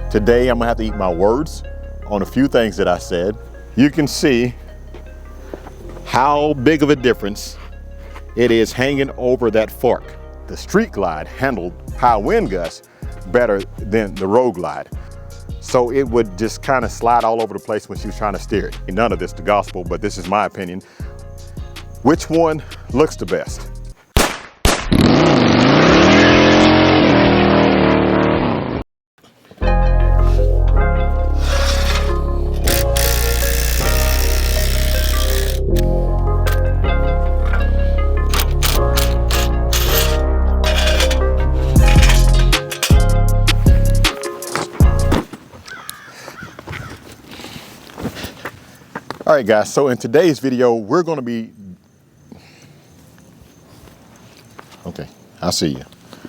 Today I'm gonna have to eat my words on a few things that I said. You can see how big of a difference it is hanging over that fork. The Street Glide handled high wind gusts better than the Road Glide. So it would just kind of slide all over the place when she was trying to steer it. None of this the gospel, but this is my opinion. Which one looks the best? All right, guys, so in today's video, we're gonna be, okay, I'll see you.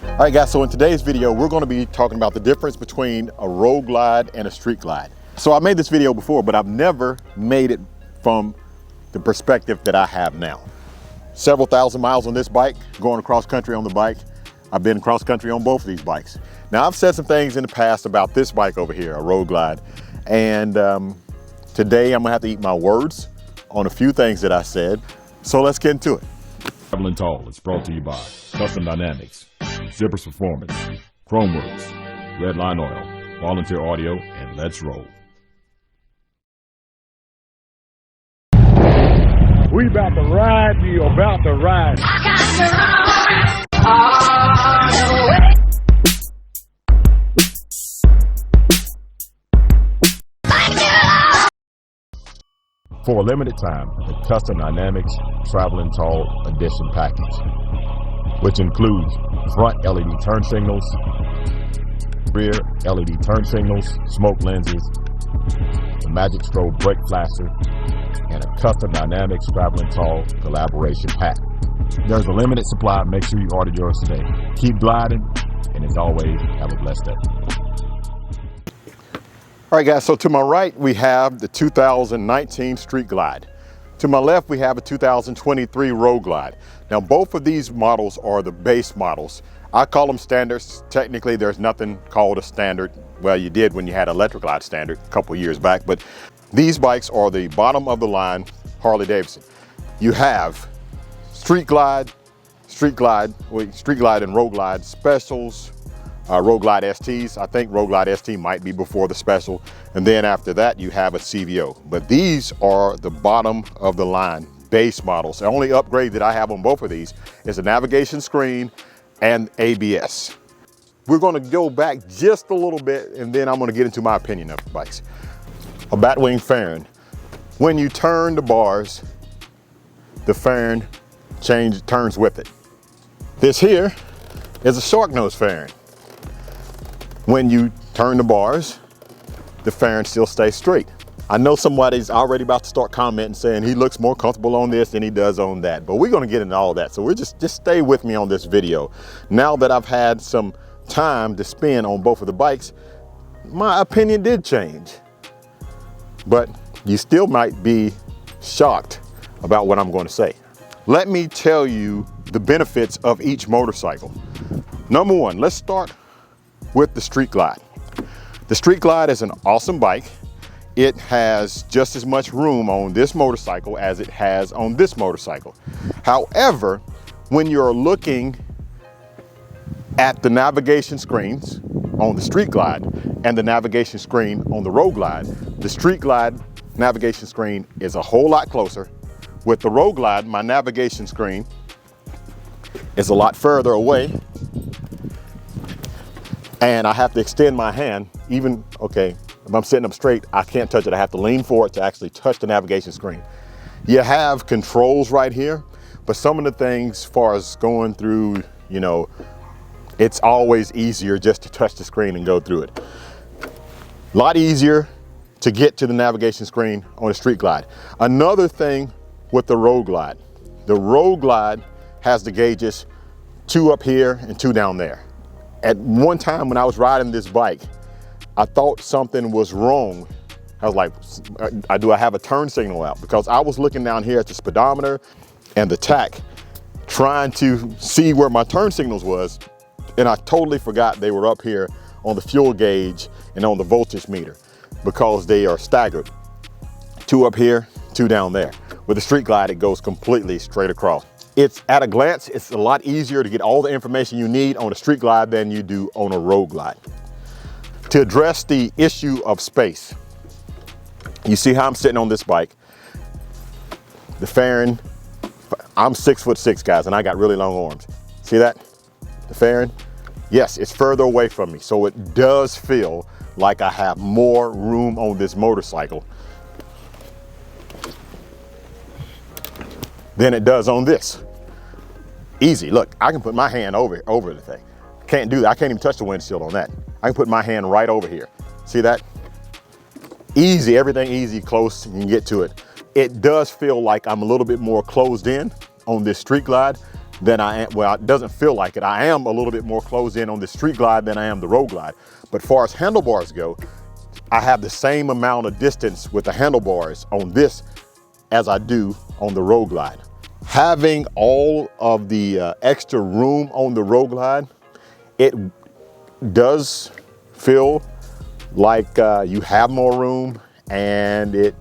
All right, guys, so in today's video, we're gonna be talking about the difference between a Road Glide and a Street Glide. So I made this video before, but I've never made it from the perspective that I have now. Several thousand miles on this bike, going across country on the bike. I've been cross country on both of these bikes. Now, I've said some things in the past about this bike over here, a Road Glide, and today I'm gonna have to eat my words on a few things that I said. So let's get into it. Traveling Tall is brought to you by Custom Dynamics, Zippers Performance, Khrome Works, Red Line Oil, Volunteer Audio, and Let's Roll. We about to ride, you about to ride. For a limited time, the Custom Dynamics Traveling Tall Edition package, which includes front LED turn signals, rear LED turn signals, smoke lenses, the Magic Strobe brake flasher, and a Custom Dynamics Traveling Tall collaboration pack. There's a limited supply. Make sure you order yours today. Keep gliding, and as always, have a blessed day. All right, guys, so to my right, we have the 2019 Street Glide. To my left, we have a 2023 Road Glide. Now, both of these models are the base models. I call them standards. Technically, there's nothing called a standard. Well, you did when you had Electric Glide standard a couple years back, but these bikes are the bottom of the line Harley-Davidson. You have Street Glide and Road Glide specials, Road Glide STs. I think Road Glide ST might be before the special. And then after that, you have a CVO. But these are the bottom of the line base models. The only upgrade that I have on both of these is a navigation screen and ABS. We're gonna go back just a little bit, and then I'm gonna get into my opinion of the bikes. A Batwing fairing. When you turn the bars, the fairing turns with it. This here is a shark nose fairing. When you turn the bars, the fairing still stays straight. I know somebody's already about to start commenting saying he looks more comfortable on this than he does on that, but we're gonna get into all that. So we're just stay with me on this video. Now that I've had some time to spend on both of the bikes, my opinion did change. But you still might be shocked about what I'm going to say. Let me tell you the benefits of each motorcycle. Number one, let's start with the Street Glide. The Street Glide is an awesome bike. It has just as much room on this motorcycle as it has on this motorcycle. However, when you're looking at the navigation screens on the Street Glide and the navigation screen on the Road Glide, the Street Glide navigation screen is a whole lot closer. With the Road Glide, my navigation screen is a lot further away, and I have to extend my hand. Even, okay, if I'm sitting up straight, I can't touch it. I have to lean forward to actually touch the navigation screen. You have controls right here, but some of the things as far as going through, you know, it's always easier just to touch the screen and go through it. A lot easier to get to the navigation screen on a Street Glide. Another thing with the Road Glide has the gauges, 2 up here and 2 down there. At one time when I was riding this bike, I thought something was wrong. I was like, do I have a turn signal out? Because I was looking down here at the speedometer and the tach, trying to see where my turn signals was, and I totally forgot they were up here on the fuel gauge and on the voltage meter because they are staggered. 2 up here, 2 down there. With the Street Glide, it goes completely straight across. It's at a glance, it's a lot easier to get all the information you need on a Street Glide than you do on a Road Glide. To address the issue of space, you see how I'm sitting on this bike. The fairing, I'm 6'6", guys, and I got really long arms. See that? The fairing? Yes, it's further away from me, so it does feel like I have more room on this motorcycle than it does on this. Easy, look, I can put my hand over the thing. Can't do that, I can't even touch the windshield on that. I can put my hand right over here. See that? Easy, everything easy, close, you can get to it. It does feel like I'm a little bit more closed in on this Street Glide than I am, well, it doesn't feel like it. I am a little bit more closed in on the Street Glide than I am the Road Glide. But far as handlebars go, I have the same amount of distance with the handlebars on this as I do on the Road Glide. Having all of the extra room on the Road Glide, it does feel like you have more room, and it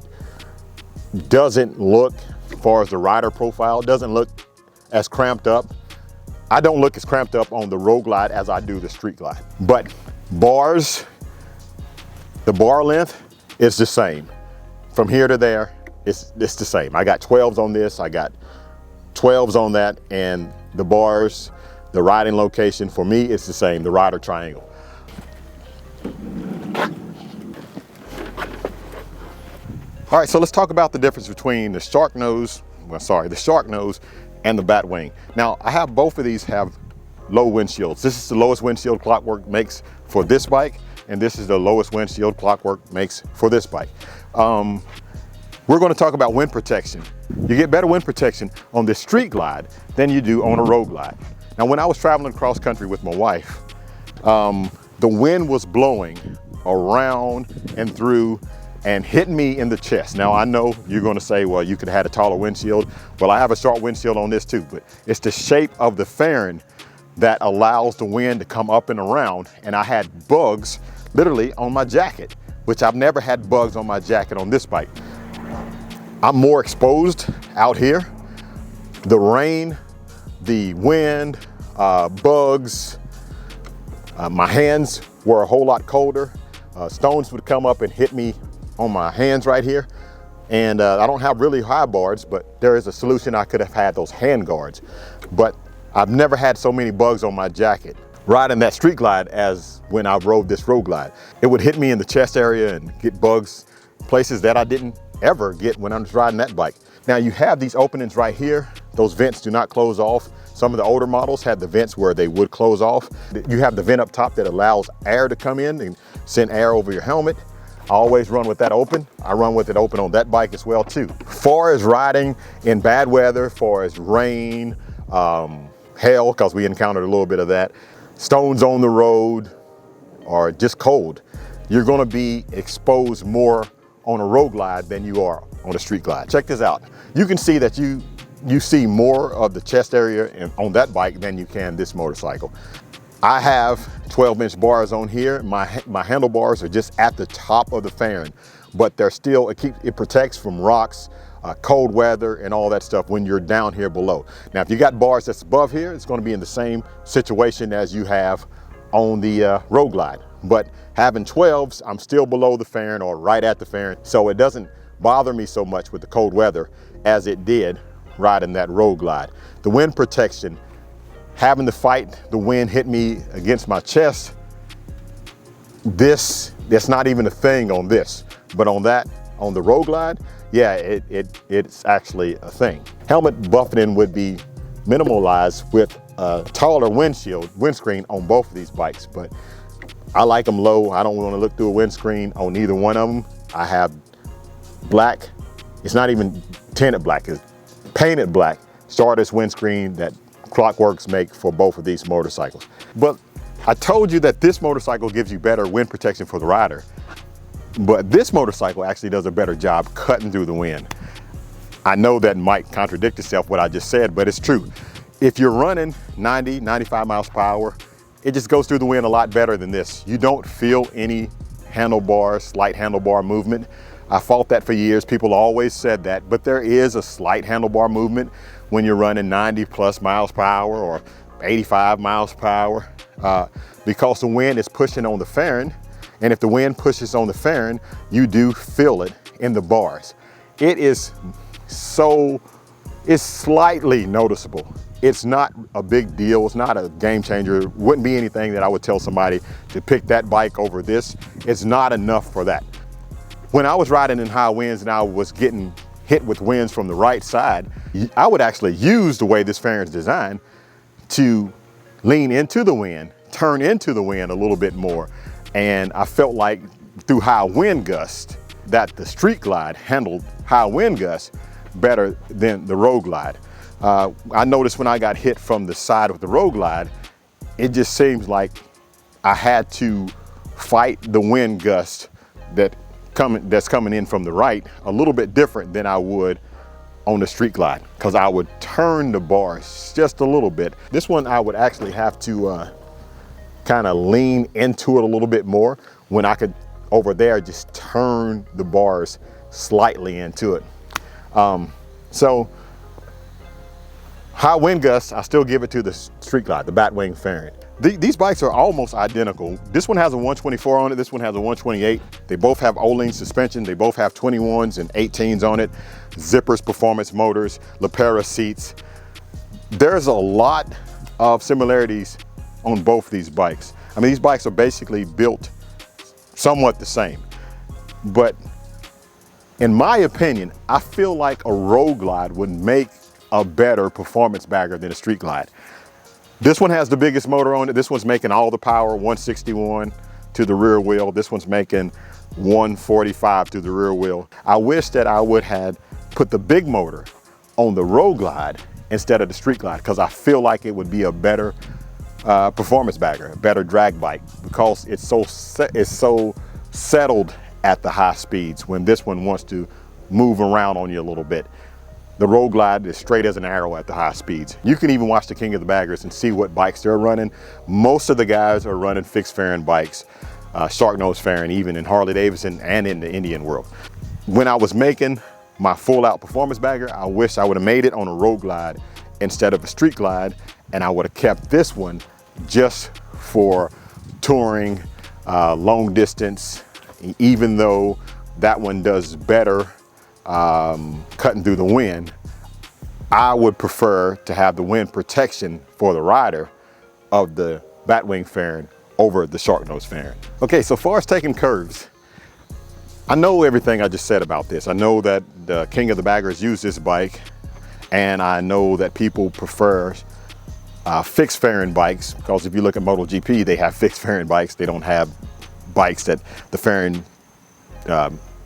doesn't look, as far as the rider profile, doesn't look as cramped up. I don't look as cramped up on the Road Glide as I do the Street Glide. But bars, the bar length is the same. From here to there, it's the same. I got 12s on this, I got 12s on that, and the bars, the riding location, for me, it's the same, the rider triangle. All right, so let's talk about the difference between the shark nose and the bat wing. Now, I have both of these have low windshields. This is the lowest windshield Clockwork makes for this bike, and this is the lowest windshield Clockwork makes for this bike. We're going to talk about wind protection. You get better wind protection on this Street Glide than you do on a Road Glide. Now, when I was traveling cross country with my wife, the wind was blowing around and through and hit me in the chest. Now, I know you're going to say, well, you could have had a taller windshield. Well, I have a short windshield on this too, but it's the shape of the fairing that allows the wind to come up and around. And I had bugs literally on my jacket, which I've never had bugs on my jacket on this bike. I'm more exposed out here. The rain, the wind, bugs, my hands were a whole lot colder. Stones would come up and hit me on my hands right here. And I don't have really high bars, but there is a solution. I could have had those hand guards. But I've never had so many bugs on my jacket riding that Street Glide as when I rode this Road Glide. It would hit me in the chest area and get bugs, places that I didn't ever get when I was riding that bike. Now, you have these openings right here. Those vents do not close off. Some of the older models had the vents where they would close off. You have the vent up top that allows air to come in and send air over your helmet. I always run with that open. I run with it open on that bike as well too. Far as riding in bad weather, far as rain, hail, because we encountered a little bit of that, stones on the road, or just cold, you're gonna be exposed more on a Road Glide than you are on a Street Glide. Check this out. You can see that you see more of the chest area on that bike than you can this motorcycle. I have 12-inch bars on here. My handlebars are just at the top of the fairing, but they're still, it protects from rocks, cold weather, and all that stuff when you're down here below. Now, if you got bars that's above here, it's gonna be in the same situation as you have on the Road Glide. But having 12s, I'm still below the fairing or right at the fairing, so it doesn't bother me so much with the cold weather as it did riding that Road Glide. The wind protection, having to fight the wind hit me against my chest, that's not even a thing on this. But on the Road Glide, yeah, it's actually a thing. Helmet buffeting would be minimalized with a taller windscreen on both of these bikes, but I like them low. I don't want to look through a windscreen on either one of them. I have black, it's not even tinted black, it's painted black, Stardust windscreen that Clockworks make for both of these motorcycles. But I told you that this motorcycle gives you better wind protection for the rider, but this motorcycle actually does a better job cutting through the wind. I know that might contradict itself what I just said, but it's true. If you're running 90, 95 miles per hour, it just goes through the wind a lot better than this. You don't feel any handlebars, slight handlebar movement. I fought that for years. People always said that, but there is a slight handlebar movement when you're running 90 plus miles per hour or 85 miles per hour because the wind is pushing on the fairing. And if the wind pushes on the fairing, you do feel it in the bars. It's slightly noticeable. It's not a big deal. It's not a game changer. It wouldn't be anything that I would tell somebody to pick that bike over this. It's not enough for that. When I was riding in high winds and I was getting hit with winds from the right side, I would actually use the way this fairing is designed to lean into the wind, turn into the wind a little bit more. And I felt like through high wind gusts that the Street Glide handled high wind gusts better than the Road Glide. I noticed when I got hit from the side of the Road Glide, it just seems like I had to fight the wind gust that's coming in from the right a little bit different than I would on the Street Glide, because I would turn the bars just a little bit. This one I would actually have to kind of lean into it a little bit more when I could over there just turn the bars slightly into it. So high wind gusts, I still give it to the Street Glide, the Batwing fairing. These bikes are almost identical. This one has a 124 on it, this one has a 128. They both have O-Ling suspension, they both have 21s and 18s on it, zippers, performance motors, Lepera seats. There's a lot of similarities on both these bikes. I mean, these bikes are basically built somewhat the same. But in my opinion, I feel like a Road Glide would make a better performance bagger than a Street Glide. This one has the biggest motor on it. This one's making all the power, 161 to the rear wheel. This one's making 145 to the rear wheel. I wish that I would have put the big motor on the Road Glide instead of the Street Glide, because I feel like it would be a better performance bagger, a better drag bike, because it's so settled at the high speeds when this one wants to move around on you a little bit. The Road Glide is straight as an arrow at the high speeds. You can even watch the King of the Baggers and see what bikes they're running. Most of the guys are running fixed fairing bikes, shark nose fairing, even in Harley-Davidson and in the Indian world. When I was making my full out performance bagger, I wish I would have made it on a Road Glide instead of a Street Glide, and I would have kept this one just for touring, long distance, even though that one does better cutting through the wind. I would prefer to have the wind protection for the rider of the Batwing fairing over the shark nose fairing. Okay, so far as taking curves, I know everything I just said about this. I know that the King of the Baggers use this bike, and I know that people prefer fixed fairing bikes, because if you look at MotoGP, they have fixed fairing bikes. They don't have bikes that the fairing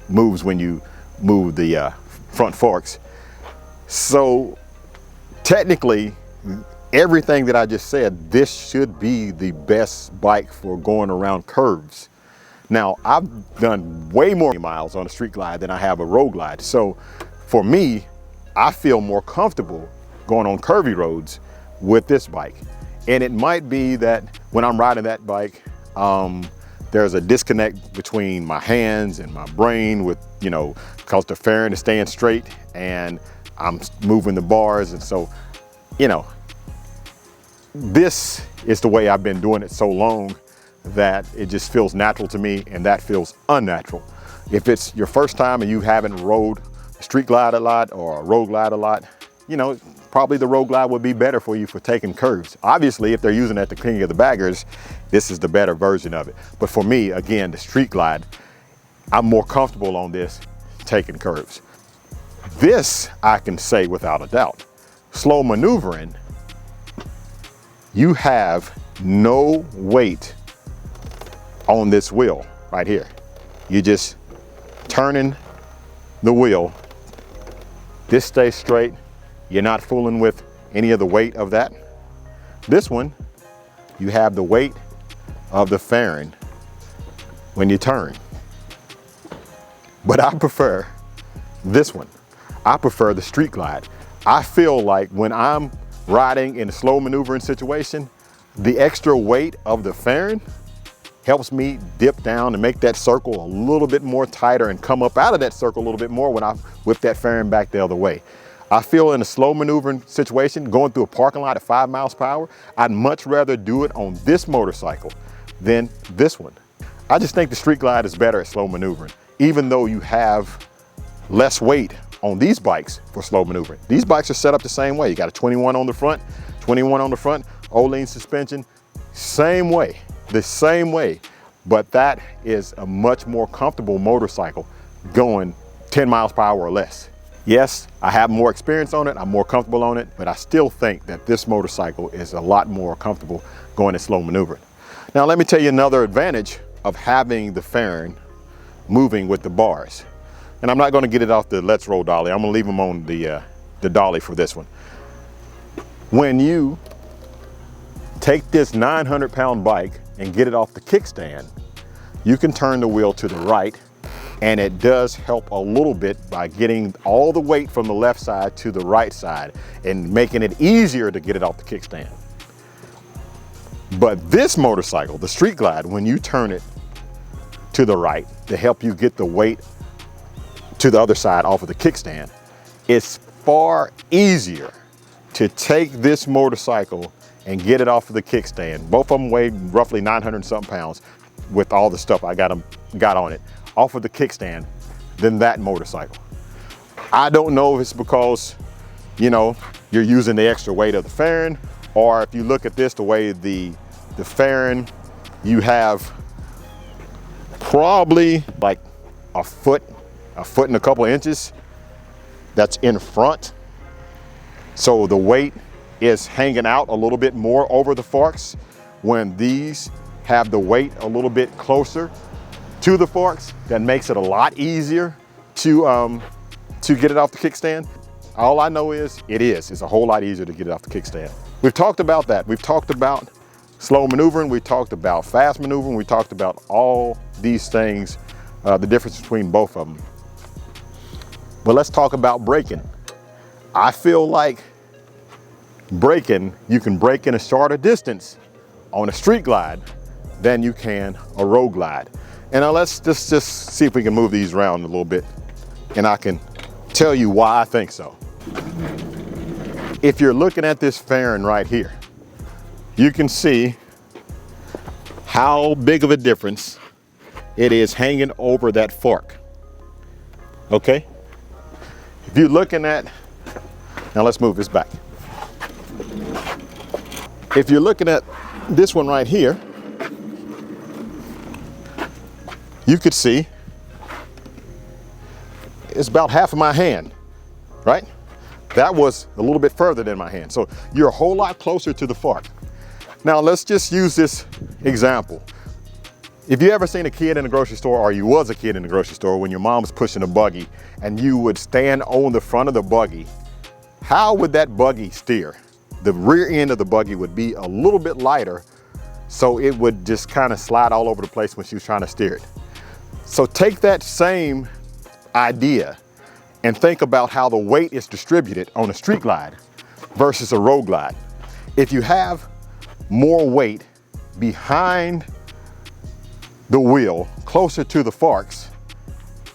moves when you move the front forks. So technically, everything that I just said, this should be the best bike for going around curves. Now, I've done way more miles on a Street Glide than I have a Road Glide. So for me, I feel more comfortable going on curvy roads with this bike. And it might be that when I'm riding that bike, there's a disconnect between my hands and my brain with, because the fairing is staying straight and I'm moving the bars. And so, this is the way I've been doing it so long that it just feels natural to me, and that feels unnatural. If it's your first time and you haven't rode a Street Glide a lot or a Road Glide a lot, probably the Road Glide would be better for you for taking curves. Obviously, if they're using it at the King of the Baggers, this is the better version of it. But for me, again, the Street Glide, I'm more comfortable on this taking curves. This I can say without a doubt. Slow maneuvering, you have no weight on this wheel right here. You're just turning the wheel. This stays straight. You're not fooling with any of the weight of that. This one, you have the weight of the fairing when you turn. But I prefer this one. I prefer the Street Glide. I feel like when I'm riding in a slow maneuvering situation, the extra weight of the fairing helps me dip down and make that circle a little bit more tighter and come up out of that circle a little bit more when I whip that fairing back the other way. I feel in a slow maneuvering situation, going through a parking lot at 5 miles per hour, I'd much rather do it on this motorcycle than this one. I just think the Street Glide is better at slow maneuvering, even though you have less weight on these bikes for slow maneuvering. These bikes are set up the same way. You got a 21 on the front, Oline suspension, same way, the same way. But that is a much more comfortable motorcycle going 10 miles per hour or less. Yes, I have more experience on it, I'm more comfortable on it, but I still think that this motorcycle is a lot more comfortable going at slow maneuvering. Now let me tell you another advantage of having the fairing moving with the bars. And I'm not going to get it off the Let's Roll dolly, I'm going to leave them on the dolly for this one. When you take this 900-pound bike and get it off the kickstand, you can turn the wheel to the right, and it does help a little bit by getting all the weight from the left side to the right side and making it easier to get it off the kickstand. But this motorcycle, the Street Glide, when you turn it to the right to help you get the weight to the other side off of the kickstand, it's far easier to take this motorcycle and get it off of the kickstand. Both of them weigh roughly 900 something pounds with all the stuff I got on it, off of the kickstand than that motorcycle. I don't know if it's because, you know, you're using the extra weight of the fairing, or if you look at this, the way the fairing, you have probably like a foot and a couple of inches that's in front. So the weight is hanging out a little bit more over the forks, when these have the weight a little bit closer to the forks. That makes it a lot easier to get it off the kickstand. All I know is it's a whole lot easier to get it off the kickstand. We've talked about that. We've talked about slow maneuvering. We talked about fast maneuvering. We talked about all these things, the difference between both of them. But let's talk about braking. I feel like braking, you can brake in a shorter distance on a Street Glide than you can a Road Glide. And now let's just see if we can move these around a little bit, and I can tell you why I think so. If you're looking at this fairing right here, you can see how big of a difference it is hanging over that fork. Okay? If you're looking at, now let's move this back. If you're looking at this one right here, you could see it's about half of my hand, right? That was a little bit further than my hand. So you're a whole lot closer to the fork. Now let's just use this example. If you ever seen a kid in the grocery store, or you was a kid in the grocery store when your mom was pushing a buggy and you would stand on the front of the buggy, how would that buggy steer? The rear end of the buggy would be a little bit lighter, so it would just kind of slide all over the place when she was trying to steer it. So take that same idea and think about how the weight is distributed on a Street Glide versus a Road Glide. If you have more weight behind the wheel, closer to the forks,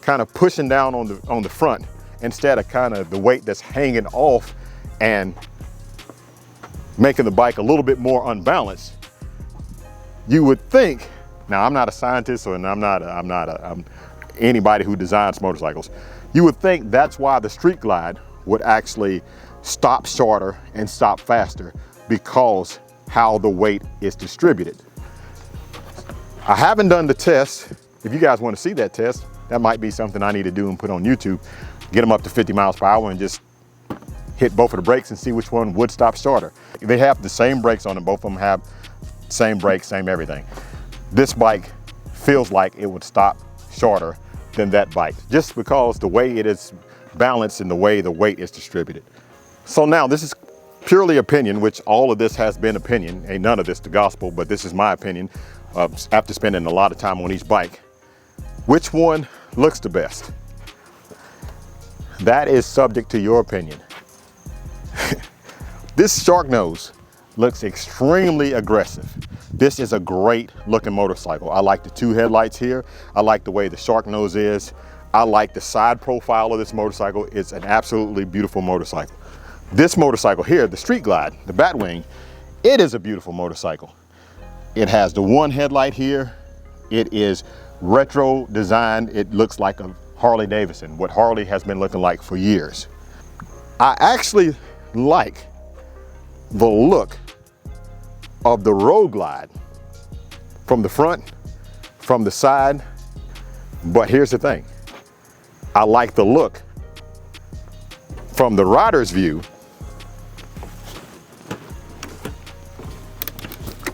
kind of pushing down on the front, instead of kind of the weight that's hanging off and making the bike a little bit more unbalanced, you would think, now I'm not a scientist, and I'm anybody who designs motorcycles, you would think that's why the Street Glide would actually stop shorter and stop faster, because how the weight is distributed. I haven't done the test. If you guys want to see that test, that might be something I need to do and put on YouTube. Get them up to 50 miles per hour and just hit both of the brakes and see which one would stop shorter. They have the same brakes on them. Both of them have same brakes, same everything. This bike feels like it would stop shorter than that bike, just because the way it is balanced and the way the weight is distributed. So now this is purely opinion, which all of this has been opinion. Ain't none of this the gospel, but this is my opinion after spending a lot of time on each bike. Which one looks the best? That is subject to your opinion. This shark nose looks extremely aggressive. This is a great looking motorcycle. I like the two headlights here. I like the way the shark nose is. I like the side profile of this motorcycle. It's an absolutely beautiful motorcycle. This motorcycle here, the Street Glide, the Batwing, it is a beautiful motorcycle. It has the one headlight here. It is retro designed. It looks like a Harley-Davidson, what Harley has been looking like for years. I actually like the look of the Road Glide from the front, from the side, but here's the thing. I like the look from the rider's view,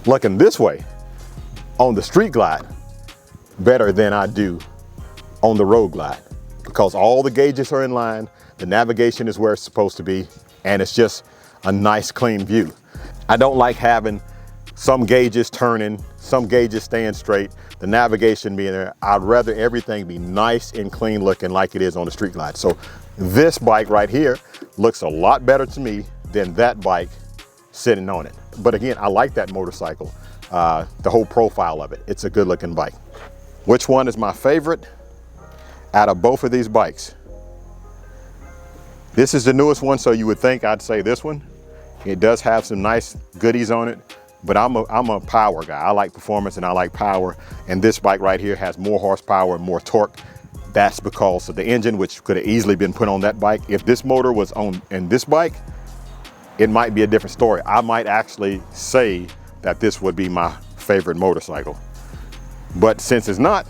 looking this way on the Street Glide better than I do on the Road Glide, because all the gauges are in line, the navigation is where it's supposed to be, and it's just a nice clean view. I don't like having some gauges turning, some gauges staying straight, the navigation being there. I'd rather everything be nice and clean looking like it is on the Street Glide. So this bike right here looks a lot better to me than that bike sitting on it. But again, I like that motorcycle, the whole profile of it. It's a good looking bike. Which one is my favorite out of both of these bikes? This is the newest one, so you would think I'd say this one. It does have some nice goodies on it, but I'm a power guy. I like performance and I like power, and this bike right here has more horsepower and more torque. That's because of the engine, which could have easily been put on that bike. If this motor was on in this bike, it might be a different story. I might actually say that this would be my favorite motorcycle. But since it's not,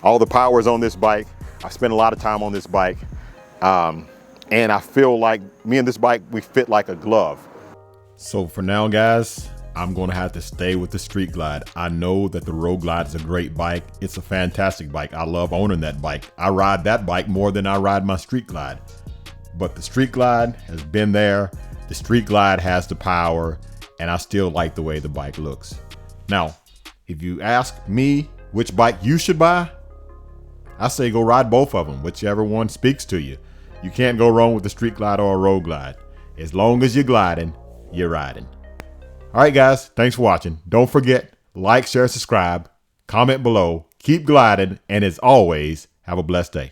all the power is on this bike. I spent a lot of time on this bike, and I feel like me and this bike, we fit like a glove. So for now, guys, I'm gonna have to stay with the Street Glide. I know that the Road Glide is a great bike. It's a fantastic bike. I love owning that bike. I ride that bike more than I ride my Street Glide. But the Street Glide has been there. The Street Glide has the power, and I still like the way the bike looks. Now, if you ask me which bike you should buy, I say go ride both of them, whichever one speaks to you. You can't go wrong with the Street Glide or a Road Glide. As long as you're gliding, you're riding. All right, guys, thanks for watching. Don't forget, like, share, subscribe, comment below, keep gliding, and as always, have a blessed day.